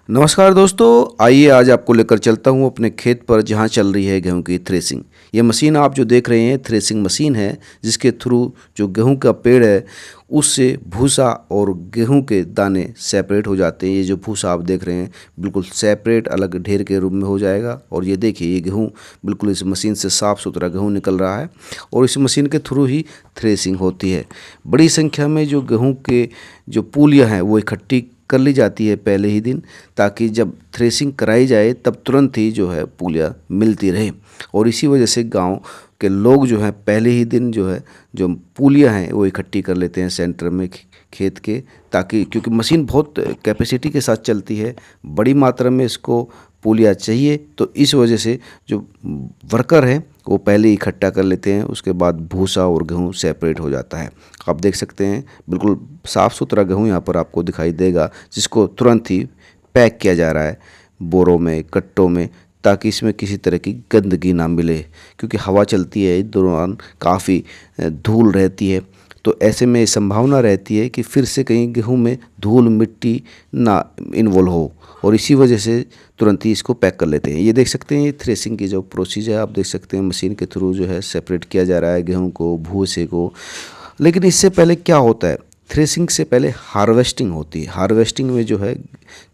नमस्कार दोस्तों, आइए आज आपको लेकर चलता हूँ अपने खेत पर जहाँ चल रही है गेहूं की थ्रेसिंग। ये मशीन आप जो देख रहे हैं थ्रेसिंग मशीन है, जिसके थ्रू जो गेहूं का पेड़ है उससे भूसा और गेहूं के दाने सेपरेट हो जाते हैं। ये जो भूसा आप देख रहे हैं बिल्कुल सेपरेट अलग ढेर के रूप में हो जाएगा। और ये देखिए ये गेहूँ बिल्कुल इस मशीन से साफ़ सुथरा गेहूँ निकल रहा है और इस मशीन के थ्रू ही थ्रेसिंग होती है। बड़ी संख्या में जो गेहूँ के जो पूलियाँ हैं वो इकट्ठी कर ली जाती है पहले ही दिन, ताकि जब थ्रेसिंग कराई जाए तब तुरंत ही जो है पूलियाँ मिलती रहे। और इसी वजह से गांव के लोग जो हैं पहले ही दिन जो है जो पूलियाँ हैं वो इकट्ठी कर लेते हैं सेंटर में खेत के, ताकि क्योंकि मशीन बहुत कैपेसिटी के साथ चलती है, बड़ी मात्रा में इसको पूलियाँ चाहिए, तो इस वजह से जो वर्कर हैं वो पहले ही इकट्ठा कर लेते हैं। उसके बाद भूसा और गेहूँ सेपरेट हो जाता है। आप देख सकते हैं बिल्कुल साफ़ सुथरा गेहूँ यहाँ पर आपको दिखाई देगा, जिसको तुरंत ही पैक किया जा रहा है बोरों में, कट्टों में, ताकि इसमें किसी तरह की गंदगी ना मिले। क्योंकि हवा चलती है इस दौरान, काफ़ी धूल रहती है, तो ऐसे में संभावना रहती है कि फिर से कहीं गेहूं में धूल मिट्टी ना इन्वॉल्व हो, और इसी वजह से तुरंत ही इसको पैक कर लेते हैं। ये देख सकते हैं ये थ्रेसिंग की जो प्रोसीजर है, आप देख सकते हैं मशीन के थ्रू जो है सेपरेट किया जा रहा है गेहूं को, भूसे को। लेकिन इससे पहले क्या होता है, थ्रेसिंग से पहले हार्वेस्टिंग होती है। हार्वेस्टिंग में जो है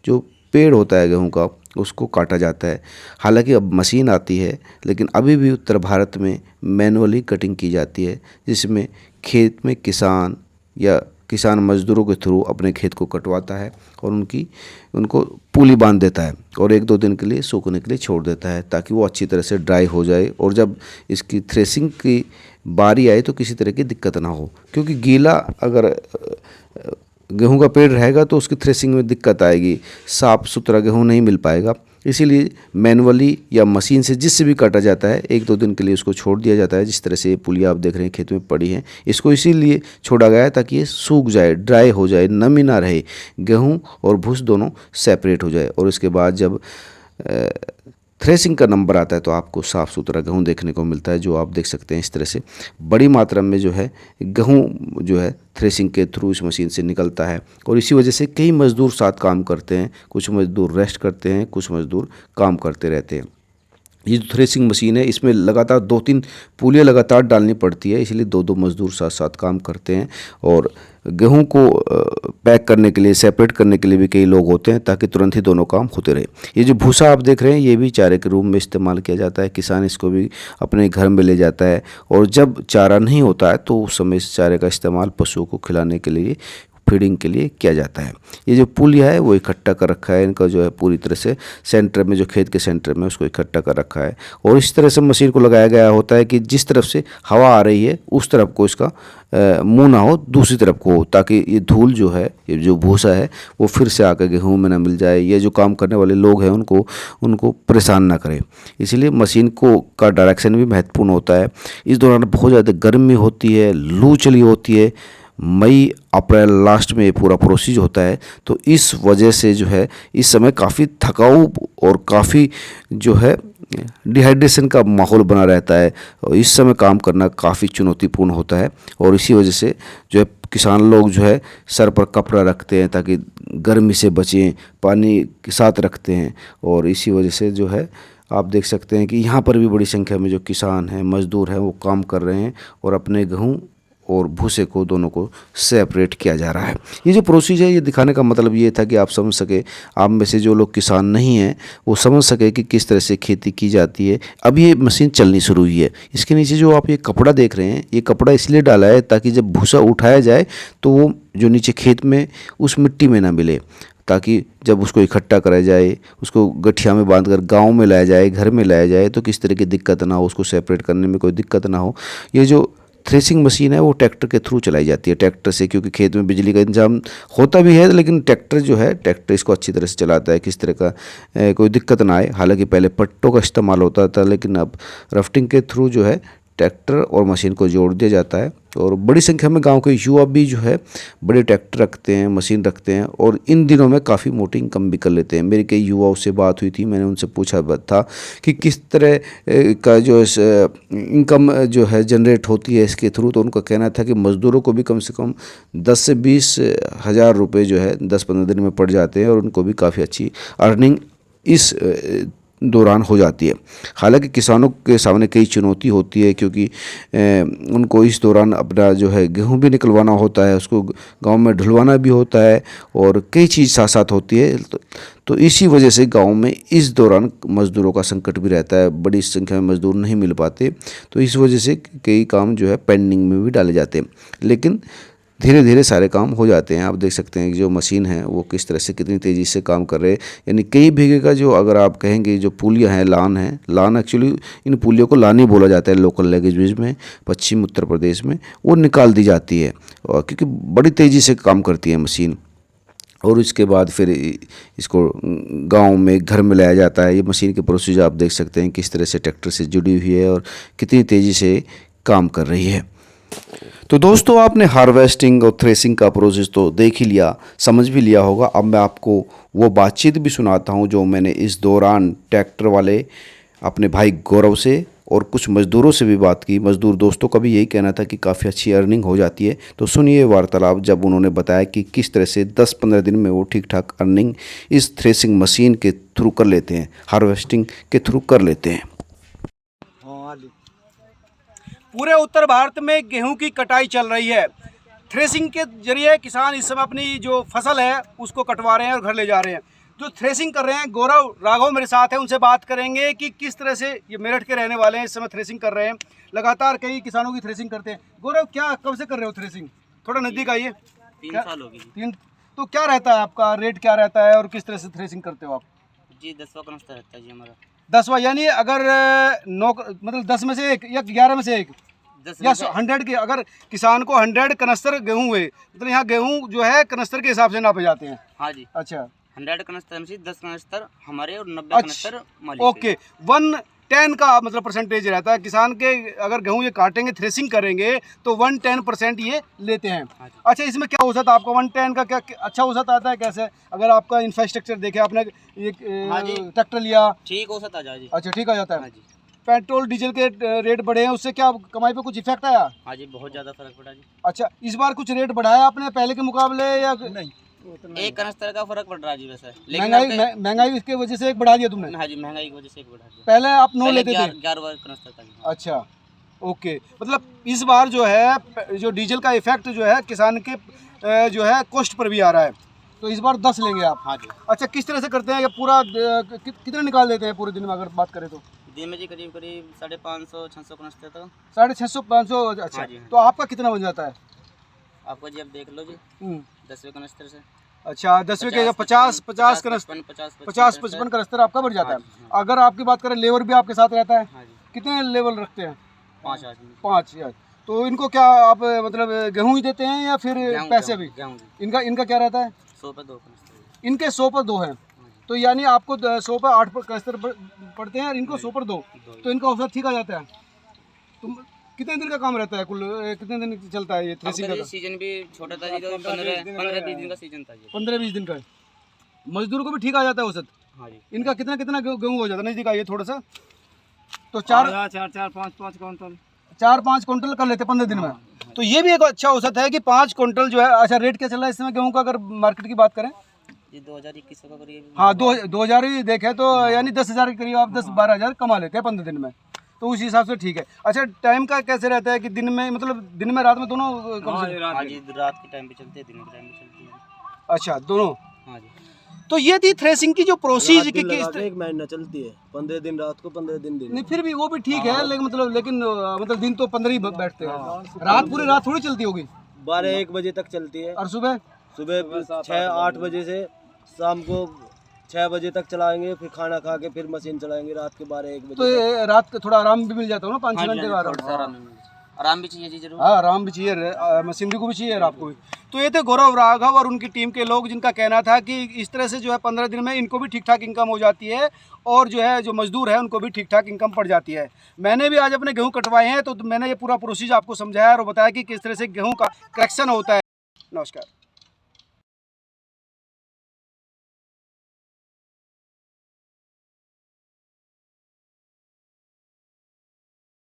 जो पेड़ होता है गेहूं का उसको काटा जाता है। हालांकि अब मशीन आती है, लेकिन अभी भी उत्तर भारत में मैनुअली कटिंग की जाती है, जिसमें खेत में किसान या किसान मजदूरों के थ्रू अपने खेत को कटवाता है और उनको पूली बांध देता है और 1-2 दिन के लिए सूखने के लिए छोड़ देता है, ताकि वो अच्छी तरह से ड्राई हो जाए और जब इसकी थ्रेसिंग की बारी आए तो किसी तरह की दिक्कत ना हो। क्योंकि गीला अगर गेहूं का पेड़ रहेगा तो उसकी थ्रेसिंग में दिक्कत आएगी, साफ़ सुथरा गेहूं नहीं मिल पाएगा। इसीलिए मैनुअली या मशीन से जिससे भी काटा जाता है 1-2 दिन के लिए उसको छोड़ दिया जाता है। जिस तरह से ये पुलिया आप देख रहे हैं खेत में पड़ी हैं, इसको इसीलिए छोड़ा गया है ताकि ये सूख जाए, ड्राई हो जाए, नमी ना रहे, गेहूं और भूस दोनों सेपरेट हो जाए। और इसके बाद जब थ्रेसिंग का नंबर आता है तो आपको साफ़ सुथरा गेहूँ देखने को मिलता है, जो आप देख सकते हैं। इस तरह से बड़ी मात्रा में जो है गेहूँ जो है थ्रेसिंग के थ्रू इस मशीन से निकलता है। और इसी वजह से कई मज़दूर साथ काम करते हैं, कुछ मज़दूर रेस्ट करते हैं, कुछ मज़दूर काम करते रहते हैं। ये जो थ्रेसिंग मशीन है इसमें लगातार 2-3 पूलियाँ लगातार डालनी पड़ती है, इसलिए 2-2 मज़दूर साथ साथ काम करते हैं। और गेहूं को पैक करने के लिए, सेपरेट करने के लिए भी कई लोग होते हैं, ताकि तुरंत ही दोनों काम होते रहे। ये जो भूसा आप देख रहे हैं ये भी चारे के रूप में इस्तेमाल किया जाता है। किसान इसको भी अपने घर में ले जाता है, और जब चारा नहीं होता है तो उस समय इस चारे का इस्तेमाल पशुओं को खिलाने के लिए, फीडिंग के लिए किया जाता है। ये जो पुलिया है वो इकट्ठा कर रखा है, इनका जो है पूरी तरह से सेंटर में, जो खेत के सेंटर में, उसको इकट्ठा कर रखा है। और इस तरह से मशीन को लगाया गया होता है कि जिस तरफ से हवा आ रही है उस तरफ को इसका मुंह ना हो, दूसरी तरफ को हो, ताकि ये धूल जो है, ये जो भूसा है वो फिर से आकर गेहूँ में ना मिल जाए, ये जो काम करने वाले लोग हैं उनको परेशान ना करे। इसलिए मशीन को का डायरेक्शन भी महत्वपूर्ण होता है। इस दौरान बहुत ज़्यादा गर्मी होती है, लू चली होती है, मई अप्रैल लास्ट में ये पूरा प्रोसीज होता है, तो इस वजह से जो है इस समय काफ़ी थकाऊ और काफ़ी जो है डिहाइड्रेशन का माहौल बना रहता है, और इस समय काम करना काफ़ी चुनौतीपूर्ण होता है। और इसी वजह से जो है किसान लोग जो है सर पर कपड़ा रखते हैं ताकि गर्मी से बचें, पानी के साथ रखते हैं। और इसी वजह से जो है आप देख सकते हैं कि यहाँ पर भी बड़ी संख्या में जो किसान हैं, मज़दूर हैं, वो काम कर रहे हैं और अपने गेहूँ और भूसे को दोनों को सेपरेट किया जा रहा है। ये जो प्रोसीजर है ये दिखाने का मतलब ये था कि आप समझ सके, आप में से जो लोग किसान नहीं हैं वो समझ सके कि किस तरह से खेती की जाती है। अब ये मशीन चलनी शुरू हुई है। इसके नीचे जो आप ये कपड़ा देख रहे हैं, ये कपड़ा इसलिए डाला है ताकि जब भूसा उठाया जाए तो वो जो नीचे खेत में उस मिट्टी में ना मिले, ताकि जब उसको इकट्ठा करा जाए, उसको गठिया में बांधकर गांव में लाया जाए, घर में लाया जाए, तो किस तरह की दिक्कत ना हो, उसको सेपरेट करने में कोई दिक्कत ना हो। ये जो थ्रेसिंग मशीन है वो ट्रैक्टर के थ्रू चलाई जाती है, ट्रैक्टर से, क्योंकि खेत में बिजली का इंतजाम होता भी है, लेकिन ट्रैक्टर जो है ट्रैक्टर इसको अच्छी तरह से चलाता है, किस तरह का कोई दिक्कत ना आए। हालांकि पहले पट्टों का इस्तेमाल होता था, लेकिन अब रफ्टिंग के थ्रू जो है ट्रैक्टर और मशीन को जोड़ दिया जाता है। और बड़ी संख्या में गांव के युवा भी जो है बड़े ट्रैक्टर रखते हैं, मशीन रखते हैं और इन दिनों में काफ़ी मोटी इनकम भी कर लेते हैं। मेरी कई युवाओं से बात हुई थी, मैंने उनसे पूछा था कि किस तरह का जो इनकम जो है जनरेट होती है इसके थ्रू। तो उनका कहना था कि मज़दूरों को भी कम से कम 10 से 20 हज़ार रुपये जो है 10-15 दिन में पड़ जाते हैं और उनको भी काफ़ी अच्छी अर्निंग इस दौरान हो जाती है। हालांकि किसानों के सामने कई चुनौती होती है, क्योंकि उनको इस दौरान अपना जो है गेहूं भी निकलवाना होता है, उसको गांव में ढुलवाना भी होता है और कई चीज़ साथ साथ होती है। तो इसी वजह से गांव में इस दौरान मज़दूरों का संकट भी रहता है, बड़ी संख्या में मज़दूर नहीं मिल पाते। तो इस वजह से कई काम जो है पेंडिंग में भी डाले जाते हैं, लेकिन धीरे धीरे सारे काम हो जाते हैं। आप देख सकते हैं कि जो मशीन है वो किस तरह से कितनी तेज़ी से काम कर रहे हैं। यानी कई बीघे का जो, अगर आप कहेंगे जो पुलियाँ हैं, लान है, लान एक्चुअली इन पुलियों को लानी बोला जाता है लोकल लैंग्वेज में, पश्चिम उत्तर प्रदेश में, वो निकाल दी जाती है और क्योंकि बड़ी तेज़ी से काम करती है मशीन। और उसके बाद फिर इसको गांव में घर में लाया जाता है। ये मशीन के प्रोसीजर आप देख सकते हैं किस तरह से ट्रैक्टर से जुड़ी हुई है और कितनी तेज़ी से काम कर रही है। तो दोस्तों, आपने हार्वेस्टिंग और थ्रेसिंग का प्रोसेस तो देख ही लिया, समझ भी लिया होगा। अब मैं आपको वो बातचीत भी सुनाता हूँ जो मैंने इस दौरान ट्रैक्टर वाले अपने भाई गौरव से और कुछ मज़दूरों से भी बात की। मज़दूर दोस्तों का भी यही कहना था कि काफ़ी अच्छी अर्निंग हो जाती है। तो सुनिए वार्तालाप जब उन्होंने बताया कि किस तरह से 10-15 दिन में वो ठीक ठाक अर्निंग इस थ्रेसिंग मशीन के थ्रू कर लेते हैं, हार्वेस्टिंग के थ्रू कर लेते हैं। पूरे उत्तर भारत में गेहूं की कटाई चल रही है। थ्रेसिंग के जरिए किसान इस समय अपनी जो फसल है उसको कटवा रहे हैं और घर ले जा रहे हैं। जो थ्रेसिंग कर रहे हैं, गौरव राघव मेरे साथ है, उनसे बात करेंगे कि किस तरह से ये मेरठ के रहने वाले हैं, इस समय थ्रेसिंग कर रहे हैं। लगातार कई किसानों की थ्रेसिंग करते हैं। गौरव, क्या कब से कर रहे हो थ्रेसिंग? थोड़ा नज़दीक आइए। 3 साल हो गई। 3। तो क्या रहता है आपका रेट, क्या रहता है और किस तरह से थ्रेसिंग करते हो आप? जी 10वां कनस्तर रहता है जी हमारा। 10वां, यानी अगर 9 मतलब 10 में से एक या 11 में से एक 10 या 100 के, अगर किसान को 100 कनस्तर गेहूं हुए, मतलब यहाँ गेहूं जो है कनस्तर के हिसाब से नापे जाते हैं। हाँ जी, अच्छा, 100 कनस्तर में से 10 कनस्तर हमारे और 90 अच्छा, कनस्तर मालिक ओके। 110 का मतलब परसेंटेज रहता है किसान के। अगर गेहूं ये काटेंगे, थ्रेसिंग करेंगे तो 110% ये लेते हैं। हाँ जी। अच्छा, इसमें क्या औसत आपका 110 का क्या अच्छा औसत आता है कैसे? अगर आपका इंफ्रास्ट्रक्चर देखे, आपने ये हाँ जी। ट्रैक्टर लिया, ठीक औसत आ जाए जी। अच्छा ठीक आ जाता हाँ है। जी। पेट्रोल डीजल के रेट बढ़े हैं, उससे क्या कमाई पे कुछ इफेक्ट आया? हाँ जी, बहुत ज़्यादा फर्क पड़ा जी। अच्छा, इस बार कुछ रेट बढ़ाया आपने पहले के मुकाबले या नहीं? एक कनस्तर का फर्क पड़ रहा है जी वैसे, लेकिन महंगाई इसके वजह से एक बढ़ा दिया तुमने? हाँ जी, महंगाई की वजह से एक बढ़ा दिया। पहले आप 9 लेते थे? 11 कनस्तर था जी। अच्छा, ओके। मतलब इस बार जो है जो डीजल का इफेक्ट जो है किसान के जो है कॉस्ट पर भी आ रहा है, तो इस बार 10 लेंगे आप? हाँ जी। अच्छा, किस तरह से करते हैं? ये पूरा कितने निकाल देते हैं पूरे दिन में अगर बात करें तो? दिन में जी करीब 550-600 कनस्तर तक। 650-500? अच्छा, हाँ जी। तो आपका कितना बन जाता है? आपको जी अब देख लो जी 10वें कनस्तर से। अच्छा, 10वें के 50 कनस्तर, 50-55 कनस्तर कनस्तर आपका बढ़ जाता हाँ है। जी, अगर आपकी बात करें, लेबर भी आपके साथ रहता है? हाँ जी। कितने लेबर रखते हैं? 5 आदमी। 5 यार। तो इनको क्या आप मतलब गेहूं ही देते हैं या फिर पैसे भी? गेहूं जी। इनका क्या रहता है? 100 पे 2 कनस्तर। इनके 100 पर 2 हैं, तो यानी आपको 100 पर 8 कनस्तर पड़ते हैं और इनको 100 पर 2, तो इनका औसत ठीक आ जाता है। तुम कितने दिन का काम रहता है कुल, कितने दिन चलता है ये थ्रेसिंग का? सीजन भी छोटा था जी, तो 15-20 दिन का सीजन था जी। 15-20 दिन का। मजदूर को भी ठीक आ जाता है औसत? हाँ जी। इनका कितना कितना गेहूँ हो जाता है? नजदीक आइए थोड़ा सा। तो 4-5 क्विंटल कर लेते 15 दिन में। तो ये भी एक अच्छा औसत है कि 5 क्विंटल जो है। अच्छा, रेट क्या चल रहा है इस समय गेहूँ का अगर मार्केट की बात करें? ये 2021 का करीब। हाँ, 2000 ही देखे तो यानी 10,000 के करीब आप 10-12 हज़ार कमा लेते हैं 15 दिन में, तो उस हिसाब से ठीक है। अच्छा, टाइम का कैसे रहता है कि दिन में, मतलब दिन में रात में दोनों? हाँ जी, रात के टाइम पे चलते हैं, दिन के टाइम पे चलते हैं। अच्छा, दोनों। हाँ जी। तो ये थी थ्रेसिंग की जो प्रोसीज की एक महीना चलती है, 15 दिन रात को, 15 दिन दिन। नहीं, फिर भी वो भी ठीक है, लेकिन मतलब दिन तो 15 ही बैठते हैं, रात पूरी रात थोड़ी चलती होगी। 12-1 बजे तक चलती है। और सुबह 6-8 बजे से शाम को 6 बजे तक चलाएंगे, फिर खाना खा के फिर मशीन चलाएंगे रात के 12-1 बजे। तो रात को थोड़ा आराम भी मिल जाता हो ना, 5-6 घंटे का आराम। आराम भी चाहिए जी जरूर। हाँ, आराम भी चाहिए, मशीनरी को भी चाहिए और आपको भी। तो ये थे गौरव राघव और उनकी टीम के लोग, जिनका कहना था कि इस तरह से जो है 15 दिन में इनको भी ठीक ठाक इनकम हो जाती है और जो है जो मजदूर है उनको भी ठीक ठाक इनकम पड़ जाती है। मैंने भी आज अपने गेहूँ कटवाए हैं, तो मैंने ये पूरा प्रोसीजर आपको समझाया और बताया कि किस तरह से गेहूँ का करेक्शन होता है। नमस्कार।